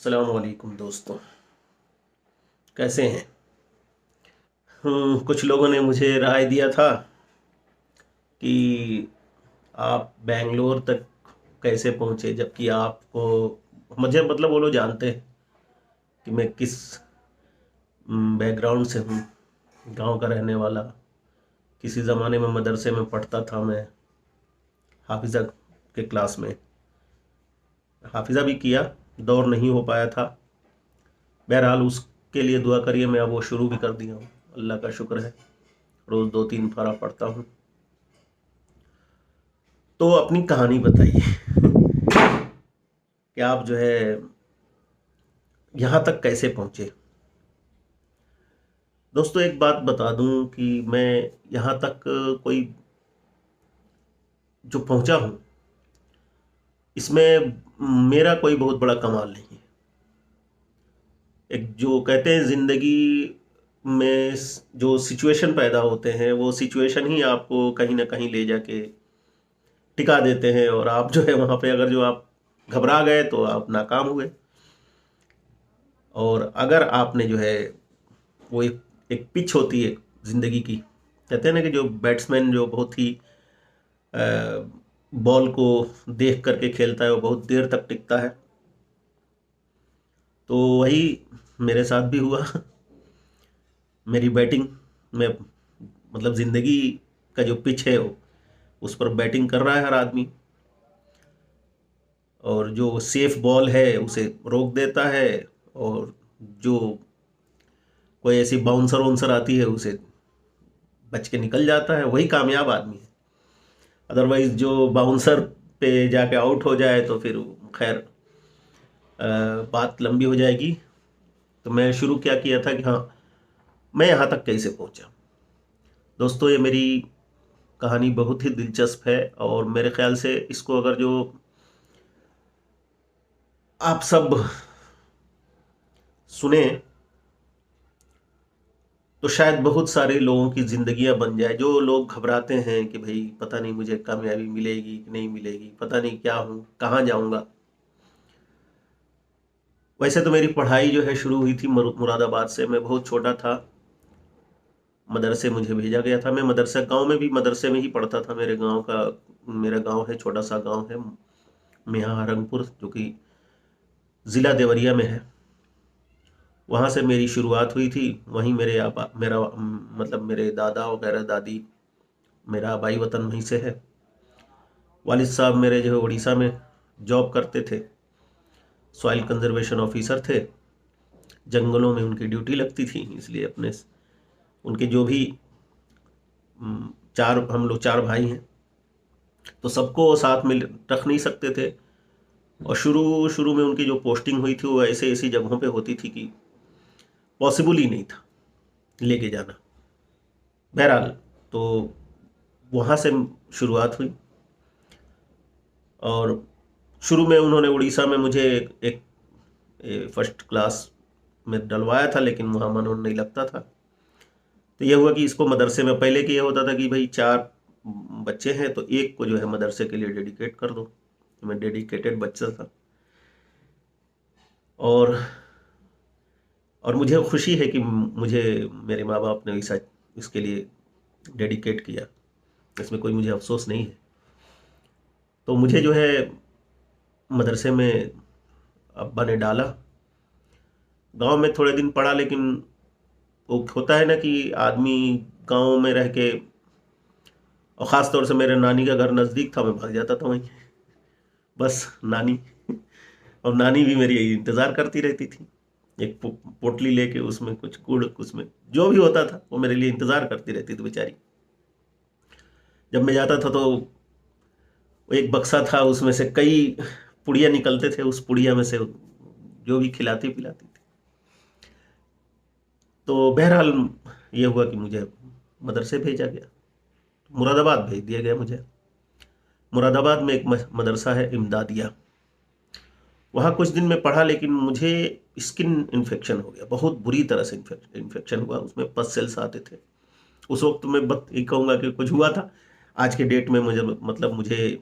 अस्सलाम वालेकुम दोस्तों, कैसे हैं? कुछ लोगों ने मुझे राय दिया था कि आप बेंगलोर तक कैसे पहुंचे, जबकि आपको मुझे मतलब वो लोग जानते हैं कि मैं किस बैकग्राउंड से हूँ। गांव का रहने वाला, किसी ज़माने में मदरसे में पढ़ता था मैं, हाफिज़ा के क्लास में। हाफिज़ा भी किया, दौर नहीं हो पाया था। बहरहाल उसके लिए दुआ करिए, मैं अब वो शुरू भी कर दिया हूँ। अल्लाह का शुक्र है, रोज़ 2-3 पारा पढ़ता हूँ। तो अपनी कहानी बताइए कि आप जो है यहाँ तक कैसे पहुँचे। दोस्तों, एक बात बता दूं कि मैं यहाँ तक कोई जो पहुँचा हूँ, इसमें मेरा कोई बहुत बड़ा कमाल नहीं है। एक जो कहते हैं ज़िंदगी में जो सिचुएशन पैदा होते हैं, वो सिचुएशन ही आपको कहीं ना कहीं ले जाके टिका देते हैं, और आप जो है वहाँ पे अगर जो आप घबरा गए तो आप नाकाम हुए। और अगर आपने जो है वो एक पिच होती है ज़िंदगी की, कहते हैं ना कि जो बैट्समैन जो बहुत ही बॉल को देख करके खेलता है वो बहुत देर तक टिकता है। तो वही मेरे साथ भी हुआ मेरी बैटिंग में मतलब ज़िंदगी का जो पिच है उस पर बैटिंग कर रहा है हर आदमी, और जो सेफ बॉल है उसे रोक देता है, और जो कोई ऐसी बाउंसर वाउंसर आती है उसे बच के निकल जाता है, वही कामयाब आदमी है। अदरवाइज जो बाउंसर पे जाके आउट हो जाए तो फिर खैर बात लंबी हो जाएगी। तो मैं शुरू क्या किया था कि हाँ, मैं यहाँ तक कैसे पहुँचा। दोस्तों, ये मेरी कहानी बहुत ही दिलचस्प है, और मेरे ख्याल से इसको अगर जो आप सब सुने तो शायद बहुत सारे लोगों की ज़िंदगियां बन जाए। जो लोग घबराते हैं कि भाई पता नहीं मुझे कामयाबी मिलेगी कि नहीं मिलेगी, पता नहीं क्या हूँ, कहाँ जाऊँगा। वैसे तो मेरी पढ़ाई जो है शुरू हुई थी मुरादाबाद से। मैं बहुत छोटा था, मदरसे मुझे भेजा गया था। मैं मदरसा गांव में भी मदरसे में ही पढ़ता था। मेरा गांव है, छोटा सा गांव है मियाँ हरंगपुर, जो कि ज़िला देवरिया में है। वहाँ से मेरी शुरुआत हुई थी। वहीं मेरे आबा मेरा मतलब मेरे दादा वगैरह दादी, मेरा आबाई वतन वहीं से है। वालिद साहब मेरे जो है उड़ीसा में जॉब करते थे, सॉइल कंजर्वेशन ऑफिसर थे। जंगलों में उनकी ड्यूटी लगती थी, इसलिए अपने उनके जो भी हम लोग 4 भाई हैं, तो सबको साथ में रख नहीं सकते थे। और शुरू शुरू में उनकी जो पोस्टिंग हुई थी वो ऐसे ऐसी जगहों पे होती थी कि पॉसिबल ही नहीं था लेके जाना। बहरहाल, तो वहाँ से शुरुआत हुई, और शुरू में उन्होंने उड़ीसा में मुझे एक फर्स्ट क्लास में डलवाया था, लेकिन वहाँ मन नहीं लगता था। तो ये हुआ कि इसको मदरसे में, पहले की ये होता था कि भाई 4 बच्चे हैं तो एक को जो है मदरसे के लिए डेडिकेट कर दो। तो मैं डेडिकेटेड बच्चा था, और मुझे खुशी है कि मुझे मेरे माँ बाप ने ऐसा इसके लिए डेडिकेट किया। इसमें कोई मुझे अफसोस नहीं है। तो मुझे जो है मदरसे में अब्बा ने डाला। गांव में थोड़े दिन पढ़ा, लेकिन वो होता है ना कि आदमी गांव में रह के, और ख़ास तौर से मेरे नानी का घर नज़दीक था, मैं भाग जाता था वहीं, बस नानी। और नानी भी मेरी इंतज़ार करती रहती थी, एक पोटली लेके, उसमें कुछ गुड़, उसमें जो भी होता था वो मेरे लिए इंतज़ार करती रहती थी बेचारी। जब मैं जाता था तो वो एक बक्सा था, उसमें से कई पुड़िया निकलते थे, उस पुड़िया में से जो भी खिलाती पिलाती थी। तो बहरहाल ये हुआ कि मुझे मदरसे भेजा गया, मुरादाबाद भेज दिया गया मुझे। मुरादाबाद में एक मदरसा है इमदादिया, वहाँ कुछ दिन में पढ़ा, लेकिन मुझे स्किन इन्फेक्शन हो गया, बहुत बुरी तरह से इन्फेक्शन हुआ। उसमें पस सेल्स आते थे। उस वक्त मैं बस ये कहूँगा कि कुछ हुआ था। आज के डेट में मुझे मुझे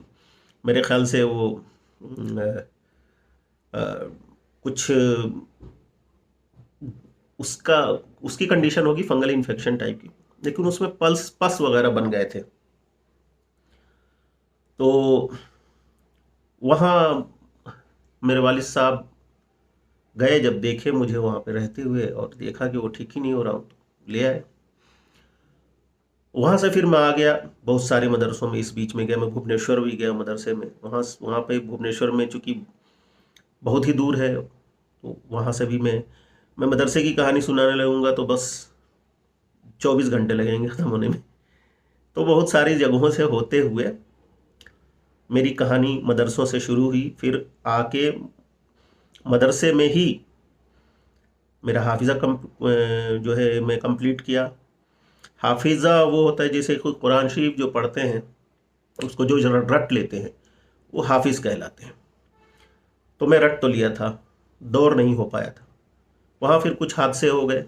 मेरे ख्याल से वो कुछ कुछ उसका उसकी कंडीशन होगी फंगल इन्फेक्शन टाइप की, लेकिन उसमें पस वगैरह बन गए थे। तो वहाँ मेरे वालिद साहब गए, जब देखे मुझे वहाँ पे रहते हुए और देखा कि वो ठीक ही नहीं हो रहा हूँ, तो ले आए। वहाँ से फिर मैं आ गया, बहुत सारे मदरसों में इस बीच में गया, मैं भुवनेश्वर भी गया मदरसे में। वहाँ पे भुवनेश्वर में चूँकि बहुत ही दूर है, तो वहाँ से भी मैं मदरसे की कहानी सुनाने लगूंगा तो बस 24 घंटे लगेंगे ख़त्म होने में। तो बहुत सारी जगहों से होते हुए मेरी कहानी मदरसों से शुरू हुई, फिर आके मदरसे में ही मेरा हाफिज़ा जो है मैं कंप्लीट किया। हाफिज़ा वो होता है जैसे खुद कुरान शरीफ जो पढ़ते हैं उसको जो रट लेते हैं वो हाफिज़ कहलाते हैं। तो मैं रट तो लिया था, दौर नहीं हो पाया था। वहाँ फिर कुछ हादसे हो गए,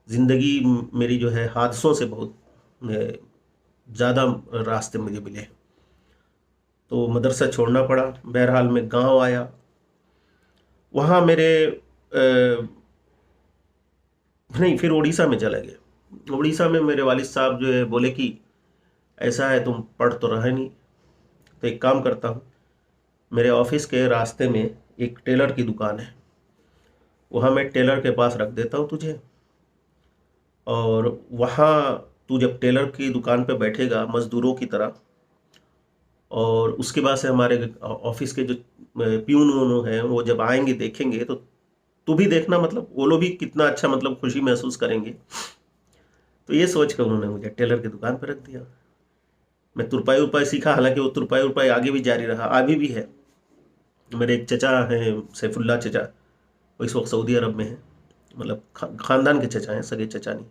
ज़िंदगी मेरी जो है हादसों से बहुत ज़्यादा रास्ते मुझे मिले, तो मदरसा छोड़ना पड़ा। बहरहाल मैं गांव आया, वहाँ मेरे नहीं, फिर उड़ीसा में चले गए। उड़ीसा में मेरे वालिद साहब जो है बोले कि ऐसा है तुम पढ़ तो रहे नहीं, तो एक काम करता हूँ, मेरे ऑफिस के रास्ते में एक टेलर की दुकान है, वहाँ मैं टेलर के पास रख देता हूँ तुझे, और वहाँ तू जब टेलर की दुकान पे बैठेगा मज़दूरों की तरह, और उसके बाद से हमारे ऑफिस के जो प्यून वून हैं वो जब आएंगे देखेंगे तो तू भी देखना, मतलब वो लोग भी कितना अच्छा मतलब खुशी महसूस करेंगे। तो ये सोच कर उन्होंने मुझे टेलर की दुकान पर रख दिया। मैं तुरपाई उरपाई सीखा, हालांकि वो तुरपाई उरपाई आगे भी जारी रहा, अभी भी है। मेरे एक चचा हैं सैफुल्ला चचा, वो इस वक्त सऊदी अरब में है, मतलब ख़ानदान के चचा हैं, सगे चचा नहीं,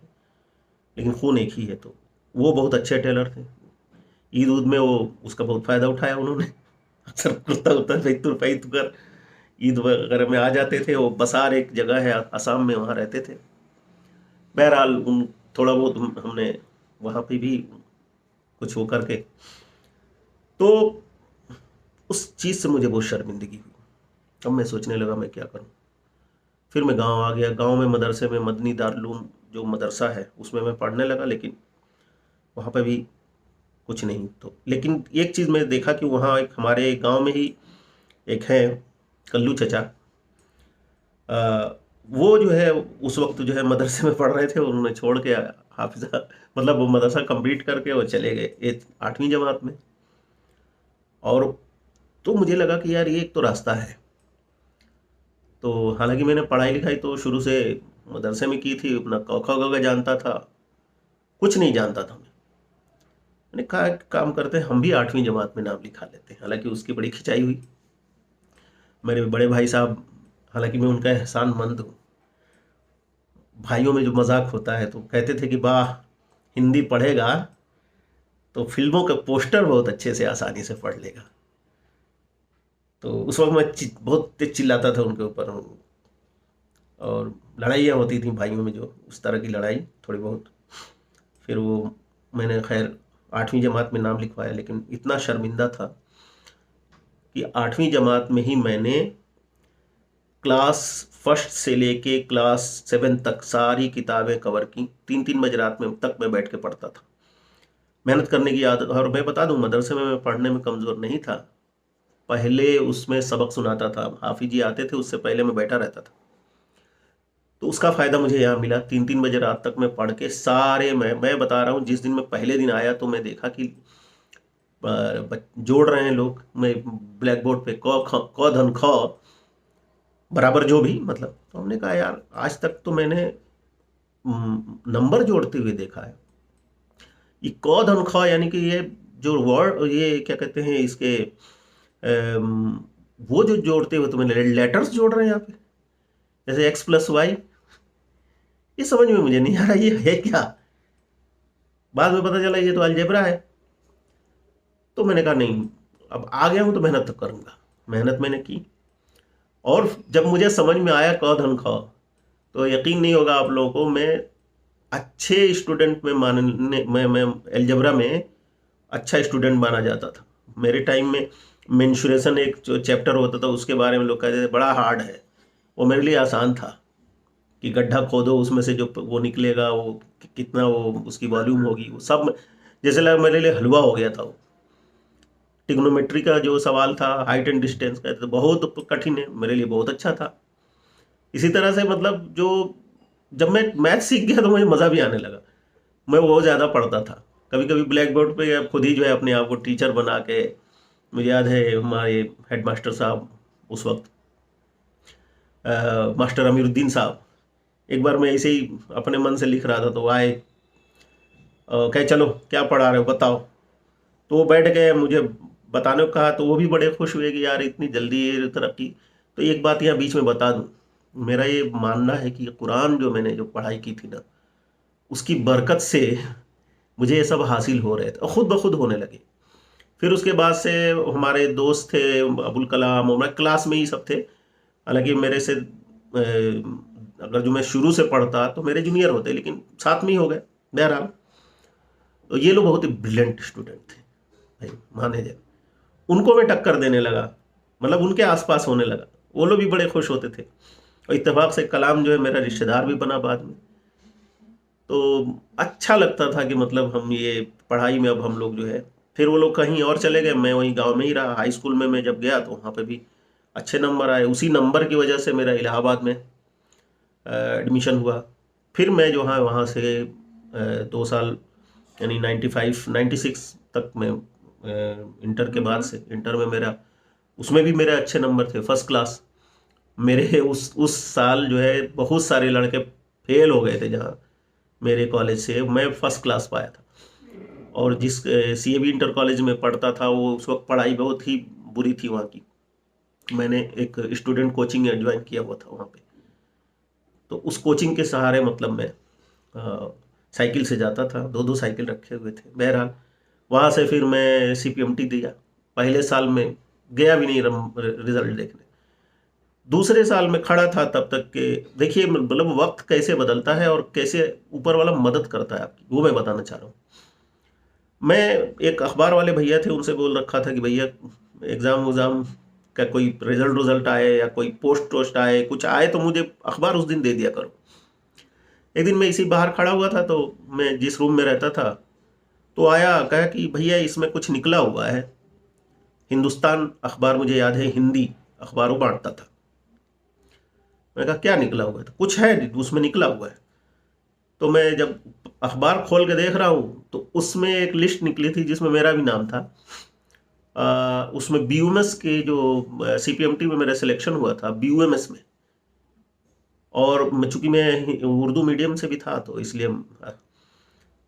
लेकिन खून एक ही है। तो वो बहुत अच्छे टेलर थे। ईद उद में वो उसका बहुत फ़ायदा उठाया उन्होंने। अक्सर कुर्ता उर्ता भाई तुरपाई तू कर, ईद वगैरह में आ जाते थे। वो बसार एक जगह है असम में, वहाँ रहते थे। बहरहाल उन थोड़ा बहुत हमने वहाँ पे भी कुछ हो करके, तो उस चीज़ से मुझे बहुत शर्मिंदगी हुई। अब मैं सोचने लगा मैं क्या करूँ। फिर मैं गांव आ गया। गांव में मदरसे में मदनी दारुल जो मदरसा है उसमें मैं पढ़ने लगा, लेकिन वहाँ पे भी कुछ नहीं। तो लेकिन एक चीज़ मैं देखा कि वहाँ एक हमारे गांव में ही एक है कल्लू चचा, वो जो है उस वक्त जो है मदरसे में पढ़ रहे थे, उन्होंने छोड़ के हाफिज़ा मतलब वो मदरसा कंप्लीट करके वो चले गए 8वीं जमात में। और तो मुझे लगा कि यार ये एक तो रास्ता है। तो हालांकि मैंने पढ़ाई लिखाई तो शुरू से मदरसे में की थी, अपना क ख ग घ जानता था, कुछ नहीं जानता था। मैंने कहा काम करते हैं हम भी 8वीं जमात में नाम लिखा लेते हैं। हालांकि उसकी बड़ी खिंचाई हुई। मेरे बड़े भाई साहब, हालांकि मैं उनका एहसानमंद हूँ, भाइयों में जो मजाक होता है तो कहते थे कि वाह हिंदी पढ़ेगा तो फिल्मों के पोस्टर बहुत अच्छे से आसानी से पढ़ लेगा। तो उस वक्त मैं बहुत तेज चिल्लाता था उनके ऊपर, और लड़ाइयाँ होती थी भाइयों में, जो उस तरह की लड़ाई थोड़ी बहुत। फिर वो मैंने खैर 8वीं जमात में नाम लिखवाया, लेकिन इतना शर्मिंदा था कि 8वीं जमात में ही मैंने क्लास फर्स्ट से लेके क्लास 7 तक सारी किताबें कवर की। 3-3 बजे रात में तक मैं बैठ के पढ़ता था। मेहनत करने की आदत। और मैं बता दूं, मदरसे में मैं पढ़ने में कमज़ोर नहीं था। पहले उसमें सबक सुनाता था, हाफिज जी आते थे, उससे पहले मैं बैठा रहता था। तो उसका फ़ायदा मुझे यहाँ मिला। 3-3 बजे रात तक मैं पढ़ के सारे, मैं बता रहा हूँ, जिस दिन मैं पहले दिन आया तो मैं देखा कि जोड़ रहे हैं लोग। मैं ब्लैक बोर्ड पे क धन ख बराबर जो भी, मतलब। तो हमने कहा यार आज तक तो मैंने नंबर जोड़ते हुए देखा है, ये क धन ख यानी कि ये जो वर्ड, ये क्या कहते हैं इसके, वो जो जोड़ते हुए तुम्हें लेटर्स जोड़ रहे हैं यहाँ पे, जैसे x+y। ये समझ में मुझे नहीं आ रहा ये है क्या। बाद में पता चला ये तो अलजेब्रा है। तो मैंने कहा नहीं, अब आ गया हूं तो मेहनत तो करूंगा। मेहनत मैंने की, और जब मुझे समझ में आया क धन ख, तो यकीन नहीं होगा आप लोगों को, मैं अच्छे स्टूडेंट में मानने मैं अलजेब्रा में अच्छा स्टूडेंट माना जाता था। मेरे टाइम में मेंस्ट्रुएशन एक जो चैप्टर होता था उसके बारे में लोग कहते थे बड़ा हार्ड है। वो मेरे लिए आसान था कि गड्ढा खोदो, उसमें से जो वो निकलेगा वो कितना वो उसकी वॉल्यूम होगी, वो सब जैसे लगा मेरे लिए हलवा हो गया था वो। टिग्नोमेट्री का जो सवाल था, हाइट एंड डिस्टेंस का, तो बहुत कठिन है, मेरे लिए बहुत अच्छा था। इसी तरह से मतलब जो जब मैं मैथ सीख गया तो मुझे मज़ा भी आने लगा। मैं वो ज़्यादा पढ़ता था, कभी कभी ब्लैक बोर्ड पे या खुद ही जो है अपने आप को टीचर बना के। मुझे याद है हमारे हेडमास्टर साहब उस वक्त, मास्टर अमीरुद्दीन साहब, एक बार मैं ऐसे ही अपने मन से लिख रहा था तो वो आए, कहे चलो क्या पढ़ा रहे हो बताओ। तो वो बैठ गए, मुझे बताने को कहा, तो वो भी बड़े खुश हुए कि यार इतनी जल्दी ये तरक्की। तो एक बात यहाँ बीच में बता दूं, मेरा ये मानना है कि कुरान जो मैंने जो पढ़ाई की थी ना, उसकी बरकत से मुझे ये सब हासिल हो रहे थे और खुद ब खुद होने लगे। फिर उसके बाद से हमारे दोस्त थे, अबुल कलाम, हमारे क्लास में ही सब थे। हालांकि मेरे से अगर जो मैं शुरू से पढ़ता तो मेरे जूनियर होते, लेकिन साथ में ही हो गए। बहरहाल तो ये लोग बहुत ही ब्रिलियंट स्टूडेंट थे भाई, माने जाए। उनको मैं टक्कर देने लगा, मतलब उनके आसपास होने लगा, वो लोग भी बड़े खुश होते थे। और इत्तेफाक से कलाम जो है मेरा रिश्तेदार भी बना बाद में। तो अच्छा लगता था कि मतलब हम ये पढ़ाई में अब हम लोग जो है, फिर वो लोग कहीं और चले गए, मैं वहीं गांव में ही रहा। हाई स्कूल में मैं जब गया तो वहाँ पे भी अच्छे नंबर आए, उसी नंबर की वजह से मेरा इलाहाबाद में एडमिशन हुआ। फिर मैं जो है वहाँ से 2 साल यानी 95 96 तक मैं इंटर के बाद से, इंटर में मेरा उसमें भी मेरे अच्छे नंबर थे, फर्स्ट क्लास। मेरे उस साल जो है बहुत सारे लड़के फेल हो गए थे, जहाँ मेरे कॉलेज से मैं फर्स्ट क्लास पाया था। और जिस CAB इंटर कॉलेज में पढ़ता था, वो उस वक्त पढ़ाई बहुत ही बुरी थी वहाँ की। मैंने एक स्टूडेंट कोचिंग ज्वाइन किया हुआ था वहाँ पे, तो उस कोचिंग के सहारे मतलब मैं साइकिल से जाता था, 2-2 साइकिल रखे हुए थे। बहरहाल वहाँ से फिर मैं CPMT दिया। पहले साल में गया भी नहीं रिजल्ट देखने, दूसरे साल में खड़ा था तब तक के। देखिए मतलब वक्त कैसे बदलता है और कैसे ऊपर वाला मदद करता है आपकी, वो मैं बताना चाह रहा हूँ। मैं एक अखबार वाले भैया थे, उनसे बोल रखा था कि भैया एग्ज़ाम वज़ाम का कोई रिजल्ट आए या कोई पोस्ट आए, कुछ आए तो मुझे अखबार उस दिन दे दिया करो। एक दिन मैं इसी बाहर खड़ा हुआ था, तो मैं जिस रूम में रहता था, तो आया, कहा कि भैया इसमें कुछ निकला हुआ है। हिंदुस्तान अखबार, मुझे याद है हिंदी अखबार वो बांटता था। मैंने कहा क्या निकला हुआ है? तो कुछ है उसमें निकला हुआ है। तो मैं जब अखबार खोल के देख रहा हूँ तो उसमें एक लिस्ट निकली थी जिसमें मेरा भी नाम था। उसमें BUMS के जो CPMT में मेरा सिलेक्शन हुआ था BUMS में, और चूंकि मैं उर्दू मीडियम से भी था तो इसलिए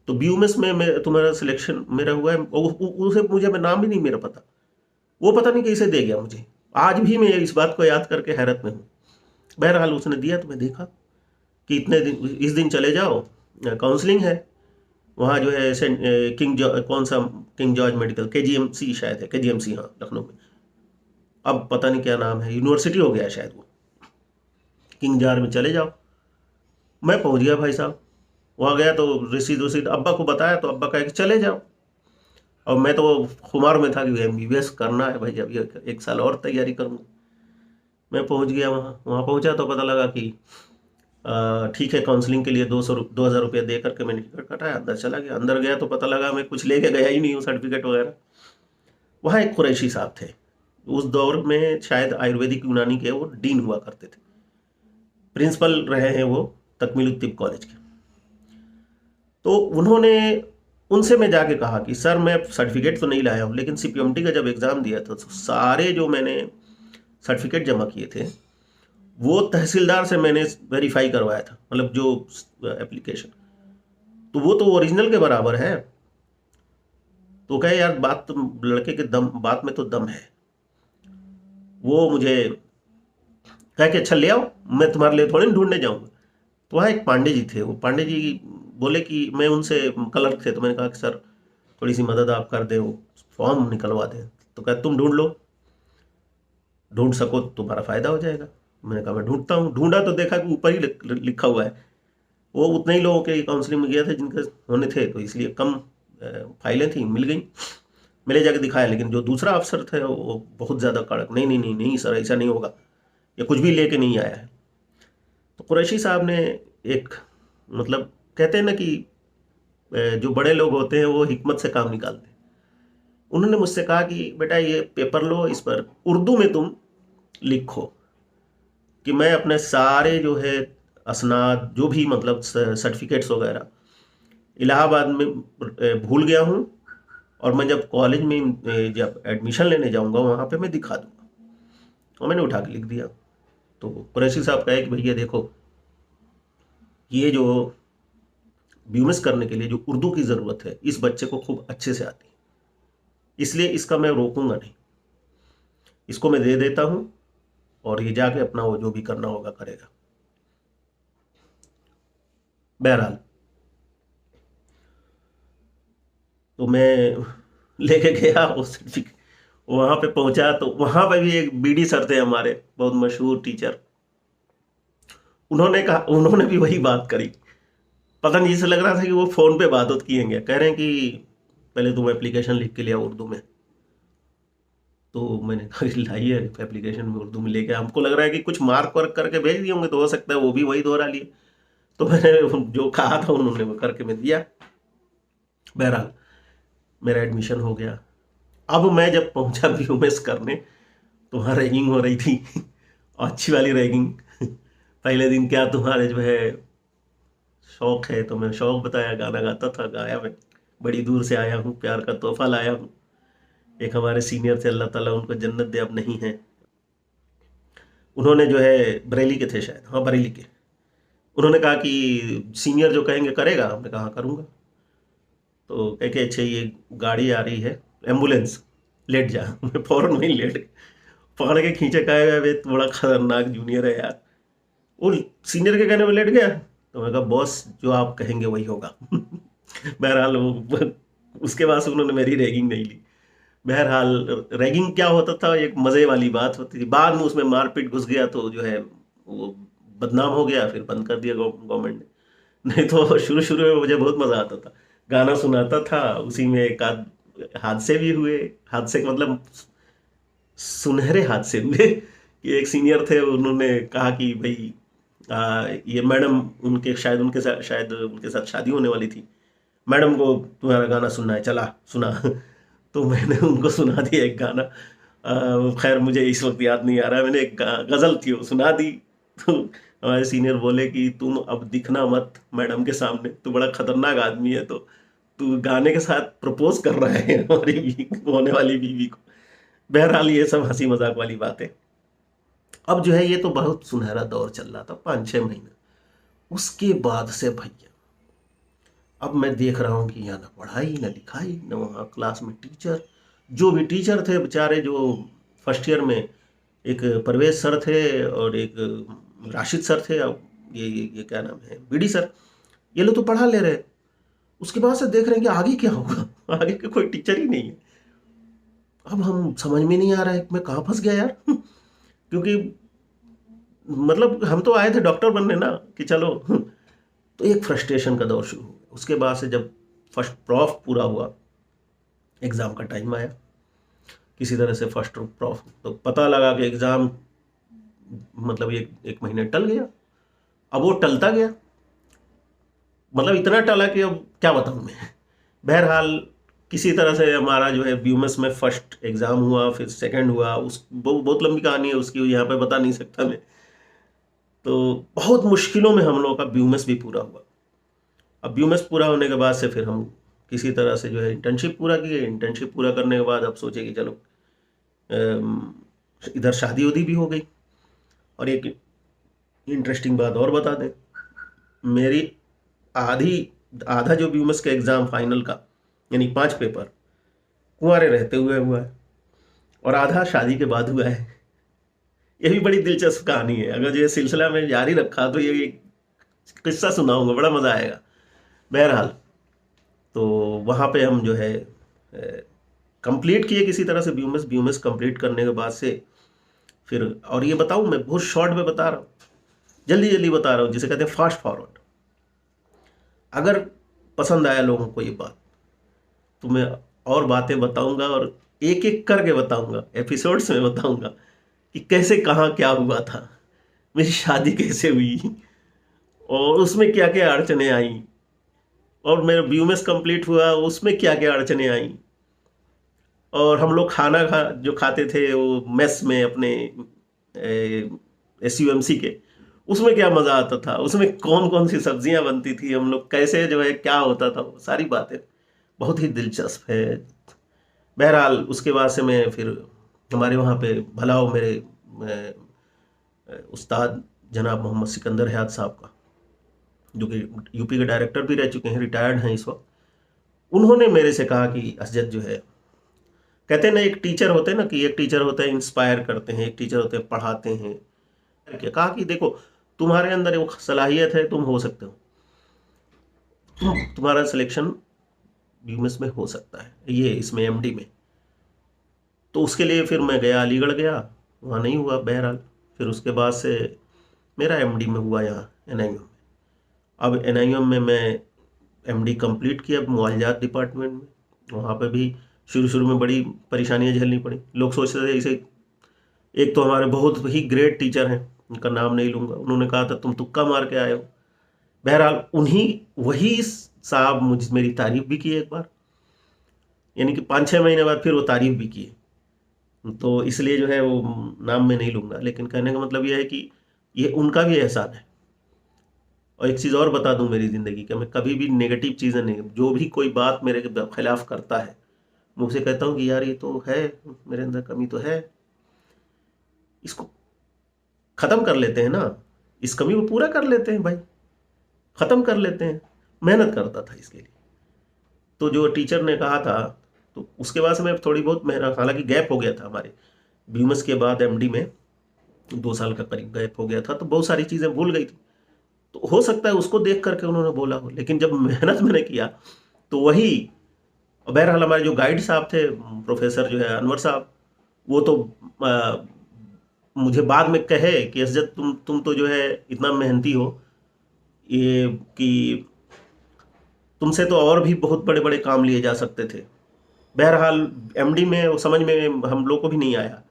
तो BUMS में तुम्हारा सिलेक्शन मेरा हुआ है। उसे मुझे मैं नाम भी नहीं मेरा पता, वो पता नहीं कैसे दे गया मुझे। आज भी मैं इस बात को याद करके हैरत में हूँ। बहरहाल उसने दिया तो मैं देखा कि इतने दिन, इस दिन चले जाओ, काउंसलिंग है वहाँ जो है कौन सा किंग जॉर्ज मेडिकल, KGMC शायद है, KGMC हाँ, लखनऊ में। अब पता नहीं क्या नाम है, यूनिवर्सिटी हो गया शायद वो। किंग जॉर्ज में चले जाओ। मैं पहुँच गया भाई साहब, वहाँ गया तो रसीद अब्बा को बताया, तो अब्बा कहे कि चले जाओ। और मैं तो खुमार में था कि MBBS करना है भाई, अब 1 साल और तैयारी करूँगा। मैं पहुँच गया वहाँ पहुँचा तो पता लगा कि ठीक है, काउंसलिंग के लिए 200-2000 रुपया दे करके मैंने टिकट कटाया, अंदर चला गया। अंदर गया तो पता लगा मैं कुछ लेके गया ही नहीं हूँ, सर्टिफिकेट वगैरह। वहाँ एक कुरैशी साहब थे, उस दौर में शायद आयुर्वेदिक यूनानी के वो डीन हुआ करते थे, प्रिंसिपल रहे हैं वो तकमील तिब कॉलेज के। तो उन्होंने, उनसे मैं जाके कहा कि सर मैं सर्टिफिकेट तो नहीं लाया हूँ, लेकिन CPMT का जब एग्ज़ाम दिया था तो सारे जो मैंने सर्टिफिकेट जमा किए थे वो तहसीलदार से मैंने वेरीफाई करवाया था, मतलब जो एप्लीकेशन, तो वो तो ओरिजिनल के बराबर है। तो कहे यार बात तो लड़के के दम, बात में तो दम है। वो मुझे कहे कि अच्छा ले आओ, मैं तुम्हारे लिए थोड़ी ढूंढने जाऊंगा। तो वहाँ एक पांडे जी थे, वो पांडे जी बोले कि मैं उनसे क्लर्क थे, तो मैंने कहा कि सर थोड़ी सी मदद आप कर दें, वो फॉर्म निकलवा दें। तो कहे तुम ढूंढ लो, ढूंढ सको तो तुम्हारा फायदा हो जाएगा। मैंने कहा मैं ढूंढता हूँ। ढूंढा तो देखा कि ऊपर ही लिखा हुआ है। वो उतने ही लोगों के काउंसलिंग में गया था जिनके होने थे, तो इसलिए कम फाइलें थी, मिल गई। मैंने जाके दिखाया, लेकिन जो दूसरा अफसर थे वो बहुत ज़्यादा कड़क, नहीं नहीं नहीं नहीं सर, ऐसा नहीं होगा, ये कुछ भी लेके नहीं आया है। तो कुरैशी साहब ने एक, मतलब कहते हैं ना कि जो बड़े लोग होते हैं वो हिकमत से काम निकालते हैं। उन्होंने मुझसे कहा कि बेटा ये पेपर लो, इस पर उर्दू में तुम लिखो कि मैं अपने सारे जो है असनाद, जो भी मतलब सर्टिफिकेट्स वगैरह इलाहाबाद में भूल गया हूँ, और मैं जब कॉलेज में जब एडमिशन लेने जाऊँगा वहाँ पे मैं दिखा दूँगा। और मैंने उठा के लिख दिया। तो कुरैशी साहब कहे कि भैया देखो, ये जो बीएमएस करने के लिए जो उर्दू की ज़रूरत है इस बच्चे को खूब अच्छे से आती है, इसलिए इसका मैं रोकूंगा नहीं, इसको मैं दे देता हूँ और ये जाके अपना वो जो भी करना होगा करेगा। बहरहाल तो मैं लेके गया वो सर्टिफिकेट, वहाँ पे पहुँचा तो वहाँ पे भी एक बीडी सर थे हमारे, बहुत मशहूर टीचर। उन्होंने भी वही बात करी। पता नहीं, जैसे लग रहा था कि वो फ़ोन पे बात किएंगे। कह रहे हैं कि पहले तुम एप्लीकेशन लिख के लिया उर्दू में। तो मैंने कहा कि लाइए एप्लीकेशन में उर्दू में लेके, हमको लग रहा है कि कुछ मार्क वर्क करके भेज दिए होंगे, तो हो सकता है वो भी वही दोहरा लिए। तो मैंने जो कहा था उन्होंने वो करके मैं दिया। बहरहाल मेरा एडमिशन हो गया। अब मैं जब पहुंचा बीयूएमएस करने तो वहाँ रैगिंग हो रही थी अच्छी वाली रैगिंग। पहले दिन क्या तुम्हारे जो है शौक है, तो मैं शौक बताया, गाना गाता था, गाया मैं, बड़ी दूर से आया हूँ, प्यार का तोहफा लाया हूँ। एक हमारे सीनियर थे, अल्लाह ताला उनको जन्नत दे, अब नहीं है। उन्होंने जो है बरेली के थे शायद, हाँ बरेली के। उन्होंने कहा कि सीनियर जो कहेंगे करेगा। हमने कहा हाँ, करूँगा। तो कह के अच्छा ये गाड़ी आ रही है, एम्बुलेंस, लेट जा। मैं फ़ौरन वहीं लेट गया। पकड़ के खींचे, कहे वे तो बड़ा खतरनाक जूनियर है यार। वो सीनियर के कहने में लेट गया। तो मैं कहा बॉस जो आप कहेंगे वही होगा। बहरहाल उसके बाद से उन्होंने मेरी रैगिंग नहीं ली। बहरहाल रैगिंग क्या होता था, एक मज़े वाली बात होती थी, बाद में उसमें मारपीट घुस गया तो जो है वो बदनाम हो गया, फिर बंद कर दिया गवर्नमेंट ने। नहीं तो शुरू शुरू में मुझे बहुत मज़ा आता था, गाना सुनाता था, उसी में एक आध हादसे भी हुए। हादसे का मतलब सुनहरे हादसे हुए कि एक सीनियर थे, उन्होंने कहा कि भाई ये मैडम, शायद उनके साथ शादी होने वाली थी, मैडम को तुम्हारा गाना सुनना है, चला सुना। तो मैंने उनको सुना दिया एक गाना। खैर मुझे इस वक्त याद नहीं आ रहा है, मैंने एक गज़ल थी वो सुना दी। तो हमारे सीनियर बोले कि तुम अब दिखना मत मैडम के सामने, तू बड़ा खतरनाक आदमी है, तो तू गाने के साथ प्रपोज कर रहा है हमारी होने वाली बीवी को। बहरहाल ये सब हंसी मजाक वाली बातें। अब जो है ये तो बहुत सुनहरा दौर चल रहा था 5-6 महीने। उसके बाद से भैया अब मैं देख रहा हूँ कि यहाँ ना पढ़ाई ना लिखाई, ना वहाँ क्लास में टीचर, जो भी टीचर थे बेचारे, जो फर्स्ट ईयर में एक परवेज सर थे और एक राशिद सर थे, अब ये क्या नाम है, बीडी सर, ये लोग तो पढ़ा ले रहे। उसके बाद से देख रहे हैं कि आगे क्या होगा। आगे के कोई टीचर ही नहीं है। अब हम समझ में नहीं आ रहा है कि मैं कहाँ फंस गया यार। क्योंकि मतलब हम तो आए थे डॉक्टर बनने ना, कि चलो। तो एक फ्रस्ट्रेशन का दौर शुरू हो गया। उसके बाद से जब फर्स्ट प्रॉफ पूरा हुआ, एग्ज़ाम का टाइम आया, किसी तरह से फर्स्ट प्रॉफ, तो पता लगा कि एग्ज़ाम मतलब एक महीने टल गया। अब वो टलता गया, मतलब इतना टला कि अब क्या बताऊँ मैं। बहरहाल किसी तरह से हमारा जो है बीयूएमएस में फर्स्ट एग्ज़ाम हुआ, फिर सेकंड हुआ। उस बहुत लंबी कहानी है उसकी, यहाँ पे बता नहीं सकता मैं। तो बहुत मुश्किलों में हम लोगों का बीयूएमएस भी पूरा हुआ। अब बीयूएमएस पूरा होने के बाद से फिर हम किसी तरह से जो है इंटर्नशिप पूरा किए। इंटर्नशिप पूरा करने के बाद अब सोचे कि चलो इधर शादी उदी भी हो गई। और एक इंटरेस्टिंग बात और बता दें, मेरी आधी आधा जो बीयूएमएस का एग्ज़ाम फाइनल का, यानी 5 पेपर, कुंवारे रहते हुए हुआ है, और आधा शादी के बाद हुआ है। ये भी बड़ी दिलचस्प कहानी है। अगर ये सिलसिला में जारी रखा तो ये किस्सा सुनाऊंगा, बड़ा मज़ा आएगा। बहरहाल तो वहाँ पे हम जो है कंप्लीट किए किसी तरह से बीयूएमएस। बीयूएमएस कंप्लीट करने के बाद से फिर, और ये बताऊँ मैं बहुत शॉर्ट में बता रहा हूँ, जल्दी जल्दी बता रहा हूँ, जिसे कहते हैं फास्ट फॉरवर्ड। अगर पसंद आया लोगों को ये बात, तो मैं और बातें बताऊंगा और एक एक करके बताऊंगा, एपिसोड्स में बताऊंगा कि कैसे कहाँ क्या हुआ था, मेरी शादी कैसे हुई और उसमें क्या क्या अड़चने आई, और मेरा बीयूएमएस कंप्लीट हुआ उसमें क्या क्या अड़चने आई, और हम लोग खाना जो खाते थे वो मेस में अपने एसयूएमसी के, उसमें क्या मज़ा आता था, उसमें कौन कौन सी सब्जियां बनती थी, हम लोग कैसे जो है क्या होता था, वो सारी बातें बहुत ही दिलचस्प है। बहरहाल उसके बाद से मैं फिर हमारे वहाँ पे भला हो मेरे उस्ताद जनाब मोहम्मद सिकंदर हयात साहब का, जो कि यूपी के डायरेक्टर भी रह चुके हैं, रिटायर्ड हैं इस वक्त, उन्होंने मेरे से कहा कि असजद जो है, कहते हैं ना एक टीचर होते हैं ना, कि एक टीचर होते हैं इंस्पायर करते हैं, एक टीचर होते हैं पढ़ाते हैं, क्या कहा कि देखो तुम्हारे अंदर वो सलाहियत है, तुम हो सकते हो, तुम्हारा सिलेक्शन बीएमएस में हो सकता है, ये इसमें एमडी में। तो उसके लिए फिर मैं गया, अलीगढ़ गया, वहाँ नहीं हुआ बहरहाल। फिर उसके बाद से मेरा एमडी में हुआ यहाँ एनआईएम में। अब एनआईएम में मैं एमडी कंप्लीट किया मुआवजात डिपार्टमेंट में। वहाँ पे भी शुरू शुरू में बड़ी परेशानियाँ झेलनी पड़ी। लोग सोचते थे इसे, एक तो हमारे बहुत ही ग्रेट टीचर हैं, उनका नाम नहीं लूँगा, उन्होंने कहा था तुम तुक्का मार के आए हो। बहरहाल उन्हीं वही साहब मुझ मेरी तारीफ भी की एक बार, यानी कि 5-6 महीने बाद फिर वो तारीफ भी की। तो इसलिए जो है वो नाम मैं नहीं लूँगा, लेकिन कहने का मतलब ये है कि ये उनका भी एहसान है। और एक चीज़ और बता दूं, मेरी ज़िंदगी का मैं कभी भी नेगेटिव चीज़ें नहीं, जो भी कोई बात मेरे के खिलाफ करता है मैं उसे कहता हूँ कि यार ये तो है, मेरे अंदर कमी तो है, इसको ख़त्म कर लेते हैं ना, इस कमी को पूरा कर लेते हैं भाई, ख़त्म कर लेते हैं। मेहनत करता था इसके लिए। तो जो टीचर ने कहा था, तो उसके बाद से मैं थोड़ी बहुत मेहनत, हालांकि गैप हो गया था हमारे बीएमएस के बाद एमडी में 2 साल का करीब गैप हो गया था, तो बहुत सारी चीज़ें भूल गई थी। तो हो सकता है उसको देख करके उन्होंने बोला हो, लेकिन जब मेहनत मैंने किया तो वही। बहरहाल हमारे जो गाइड साहब थे, प्रोफेसर जो है अनवर साहब, वो तो आ, मुझे बाद में कहे कि असजद तुम तो जो है इतना मेहनती हो, ये कि तुमसे तो और भी बहुत बड़े बड़े काम लिए जा सकते थे। बहरहाल एमडी में वो समझ में हम लोग को भी नहीं आया,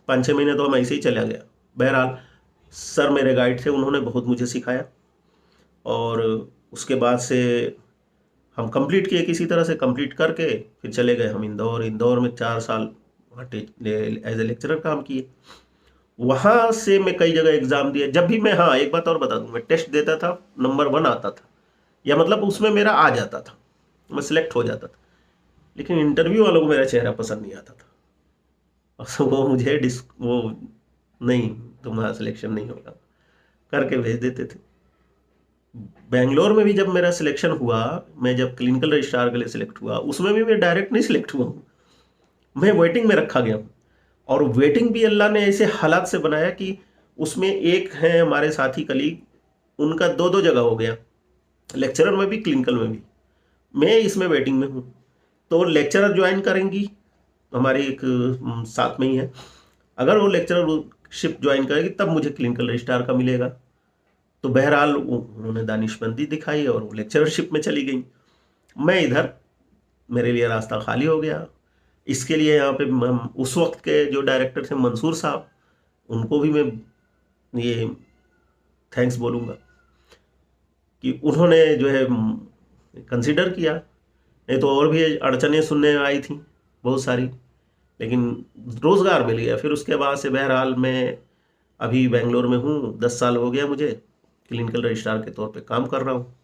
5-6 महीने तो हम ऐसे ही चला गया। बहरहाल सर मेरे गाइड थे, उन्होंने बहुत मुझे सिखाया, और उसके बाद से हम कंप्लीट किए, किसी तरह से कंप्लीट करके फिर चले गए हम इंदौर। इंदौर में 4 साल एज ए लेक्चरर काम किए। वहाँ से मैं कई जगह एग्ज़ाम दिए, जब भी मैं, हाँ एक बात और बता दूँ, मैं टेस्ट देता था, नंबर 1 आता था, या मतलब उसमें मेरा आ जाता था, मैं सिलेक्ट हो जाता था, लेकिन इंटरव्यू वालों को मेरा चेहरा पसंद नहीं आता था, और वो मुझे वो नहीं, तुम्हारा सिलेक्शन नहीं होगा करके भेज देते थे। बेंगलोर में भी जब मेरा सिलेक्शन हुआ, मैं जब क्लिनिकल रजिस्ट्रार के लिए सिलेक्ट हुआ, उसमें भी मैं डायरेक्ट नहीं सिलेक्ट हुआ हूँ, मैं वेटिंग में रखा गया हूँ। और वेटिंग भी अल्लाह ने ऐसे हालात से बनाया कि उसमें एक है हमारे साथी कलीग, उनका 2-2 जगह हो गया, लेक्चरर में भी क्लिनिकल में भी, मैं इसमें वेटिंग में हूँ। तो लेक्चरर ज्वाइन करेंगी, हमारी एक साथ में ही है, अगर वो लेक्चरर शिप ज्वाइन करेगी तब मुझे क्लिनिकल रजिस्ट्रार का मिलेगा। तो बहरहाल उन्होंने दानिशमंदी दिखाई और वो लेक्चरशिप में चली गई। मैं इधर, मेरे लिए रास्ता खाली हो गया। इसके लिए यहाँ पे उस वक्त के जो डायरेक्टर थे मंसूर साहब, उनको भी मैं ये थैंक्स बोलूँगा कि उन्होंने जो है कंसिडर किया, नहीं तो और भी अड़चनें सुनने आई थी बहुत सारी, लेकिन रोज़गार मिल गया। फिर उसके बाद से बहरहाल मैं अभी बेंगलोर में हूँ, 10 साल हो गया मुझे, क्लिनिकल रजिस्ट्रार के तौर पे काम कर रहा हूँ।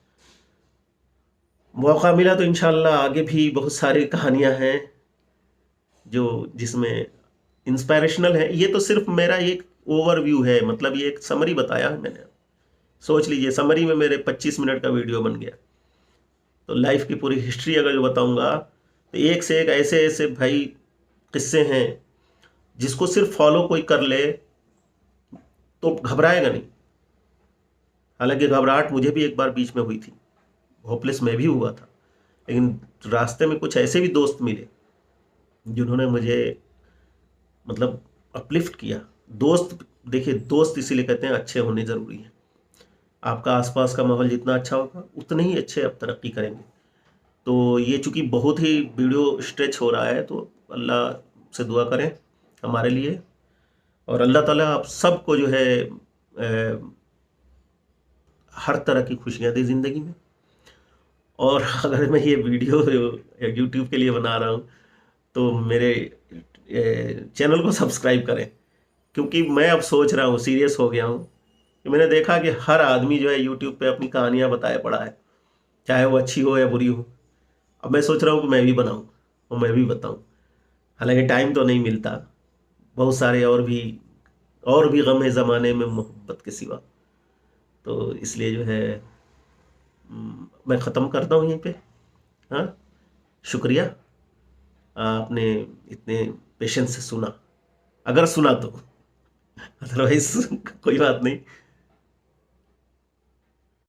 मौका मिला तो इंशाल्लाह आगे भी बहुत सारी कहानियाँ हैं जो जिसमें इंस्पायरेशनल है। ये तो सिर्फ मेरा एक ओवरव्यू है, मतलब ये एक समरी बताया है मैंने। सोच लीजिए समरी में मेरे 25 मिनट का वीडियो बन गया। तो लाइफ की पूरी हिस्ट्री अगर जो बताऊंगा तो एक से एक ऐसे ऐसे भाई किस्से हैं जिसको सिर्फ फॉलो कोई कर ले तो घबराएगा नहीं। हालांकि घबराहट मुझे भी एक बार बीच में हुई थी, होपलेस मैं भी हुआ था, लेकिन रास्ते में कुछ ऐसे भी दोस्त मिले जिन्होंने मुझे मतलब अपलिफ्ट किया। दोस्त, देखिए दोस्त इसीलिए कहते हैं अच्छे होने ज़रूरी है। आपका आसपास का माहौल जितना अच्छा होगा उतने ही अच्छे आप तरक्की करेंगे। तो ये चूँकि बहुत ही वीडियो स्ट्रेच हो रहा है, तो अल्लाह से दुआ करें हमारे लिए, और अल्लाह ताला आप सबको जो है हर तरह की खुशियाँ दे ज़िंदगी में। और अगर मैं ये वीडियो यूट्यूब के लिए बना रहा हूँ, तो मेरे चैनल को सब्सक्राइब करें, क्योंकि मैं अब सोच रहा हूँ, सीरियस हो गया हूँ कि मैंने देखा कि हर आदमी जो है यूट्यूब पे अपनी कहानियाँ बताए पड़ा है, चाहे वो अच्छी हो या बुरी हो। अब मैं सोच रहा हूँ कि मैं भी बनाऊँ और मैं भी बताऊँ। हालांकि टाइम तो नहीं मिलता, बहुत सारे और भी गम है ज़माने में मोहब्बत के सिवा। तो इसलिए जो है मैं ख़त्म करता हूँ यहीं पे। हाँ, शुक्रिया, आपने इतने पेशेंस से सुना, अगर सुना तो। अदरवाइज कोई बात नहीं।